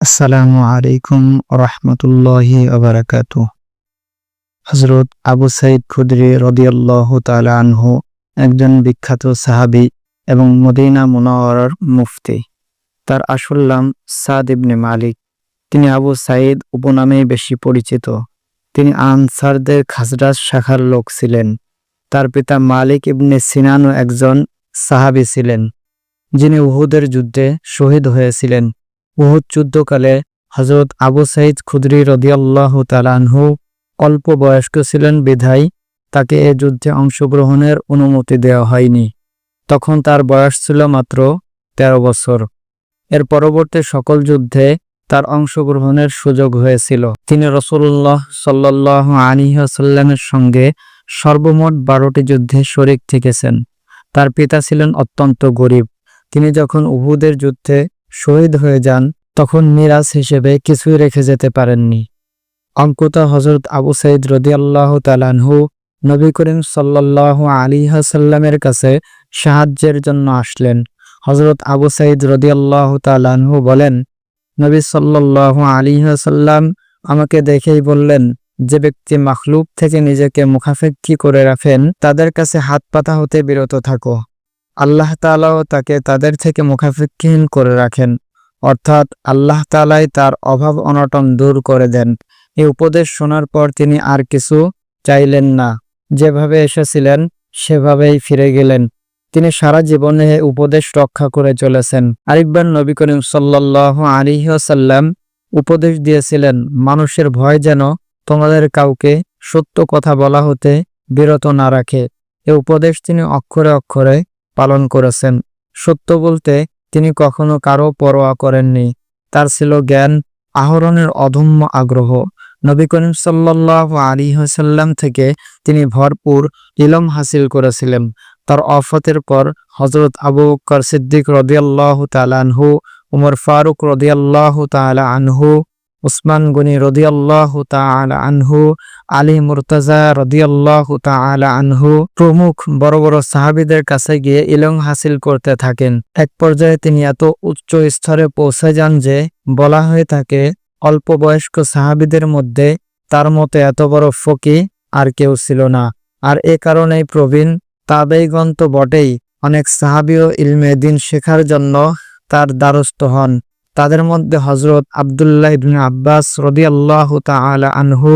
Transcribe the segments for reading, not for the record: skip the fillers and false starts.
আসসালামু আলাইকুম রহমতুল্লাহি ওবারাকাতু। হযরত আবু সাঈদ খুদরি রাদিয়াল্লাহু তাআলা আনহু একজন বিখ্যাত সাহাবী এবং মদিনা মুনাওয়ারার মুফতি। তার আসল নাম সাদ ইবনে মালিক। তিনি আবু সাঈদ উপনামেই বেশি পরিচিত। তিনি আনসারদের খাজরাজ শাখার লোক ছিলেন। তার পিতা মালিক ইবনে সিনানও একজন সাহাবী ছিলেন, যিনি উহুদের যুদ্ধে শহীদ হয়েছিলেন। উহুদ যুদ্ধকালে হযরত আবু সাঈদ খুদরি রাদিয়াল্লাহু তাআলা আনহু অল্প বয়স্ক ছিলেন বিধায় তাকে এ যুদ্ধে অংশগ্রহণের অনুমতি দেওয়া হয়নি। তখন তার বয়স ছিল মাত্র ১৩ বছর। এর পরবর্তী সকল যুদ্ধে তার অংশগ্রহণের সুযোগ হয়েছিল। তিনি রাসূলুল্লাহ সাল্লাল্লাহু আলাইহি ওয়াসাল্লামের সঙ্গে সর্বমোট ১২টি যুদ্ধে শরীক থেকেছেন। তার পিতা ছিলেন অত্যন্ত গরিব। তিনি যখন উহুদের যুদ্ধে শহীদ হয়ে যান তখন মিরাজ হিসেবে কিছুই রেখে যেতে পারেননি। অঙ্কুত হযরত আবু সাঈদ রাদিয়াল্লাহু তাআলা আনহু নবী করিম সাল্লাল্লাহু আলাইহি ওয়াসাল্লামের কাছে সাহায্যের জন্য আসলেন। হযরত আবু সাঈদ রাদিয়াল্লাহু তাআলা আনহু বলেন, নবী সাল্লাল্লাহু আলাইহি ওয়াসাল্লাম আমাকে দেখেই বললেন, যে ব্যক্তি মাখলুক থেকে নিজেকে মুখাপেক্ষী করে রাখেন তাদের কাছে হাত পাতা হতে বিরত থাকো। আল্লাহ তাআলাও তাকে তাদের থেকে মুখাপেক্ষীহীন করে রাখেন, অর্থাৎ আল্লাহ তাআলাই তার অভাব অনটন দূর করে দেন। এই উপদেশ শোনার পর তিনি আর কিছু চাইলেন না, যেভাবে এসেছিলেন সেভাবেই ফিরে গেলেন। তিনি সারা জীবনে এই উপদেশ রক্ষা করে চলেছেন। আরেকবার নবী করিম সাল্লাল্লাহু আলাইহি ওয়াসাল্লাম উপদেশ দিয়েছিলেন, মানুষের ভয় যেন তোমাদের কাউকে সত্য কথা বলা হতে বিরত না রাখে। এই উপদেশ তিনি অক্ষরে অক্ষরে পালন করেছেন। সত্য বলতে তিনি কখনো কারো পরোয়া করেননি। তার ছিল জ্ঞান আহরণের অদম্য আগ্রহ। নবী করিম সাল্লাল্লাহু আলাইহি ওয়াসাল্লাম থেকে তিনি ভরপুর ইলম হাসিল করেছিলেন। তার ওফাতের পর হযরত আবু বকর সিদ্দিক রাদিয়াল্লাহু তাআলা আনহু, উমর ফারুক রাদিয়াল্লাহু তাআলা আনহু, উসমান গনি রাদিয়াল্লাহু তাআলা আনহু, আলী মুর্তাজা রাদিয়াল্লাহু তাআলা আনহু প্রমুখ বড় বড় সাহাবীদের কাছে গিয়ে ইলম হাসিল করতে থাকেন। এক পর্যায়ে তিনি এত উচ্চ স্তরে পৌঁছে যান যে বলা হয়ে থাকে, অল্প বয়স্ক সাহাবীদের মধ্যে তার মতো এত বড় ফকিহ আর কেউ ছিল না। আর এ কারণেই প্রবীণ তাবেঈগণ তো বটেই, অনেক সাহাবীও ইলমে দ্বীন শেখার জন্য তার দ্বারস্থ হন। তাদের মধ্যে হযরত আব্দুল্লাহ ইবনে আব্বাস রাদিয়াল্লাহু তাআলা আনহু,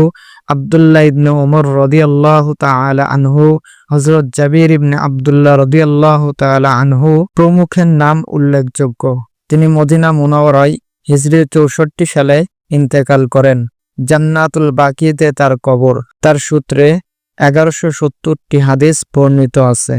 আব্দুল্লাহ ইবনে ওমর রাদিয়াল্লাহু তাআলা আনহু, হযরত জাবির ইবনে আব্দুল্লাহ রাদিয়াল্লাহু তাআলা আনহু প্রমুখের নাম উল্লেখযোগ্য। তিনি মদিনা মুনাওয়ারায় হিজরি ৬৪ সালে ইন্তেকাল করেন। জান্নাতুল বাকিতে তার কবর। তার সূত্রে ১১৭০টি হাদিস বর্ণিত আছে।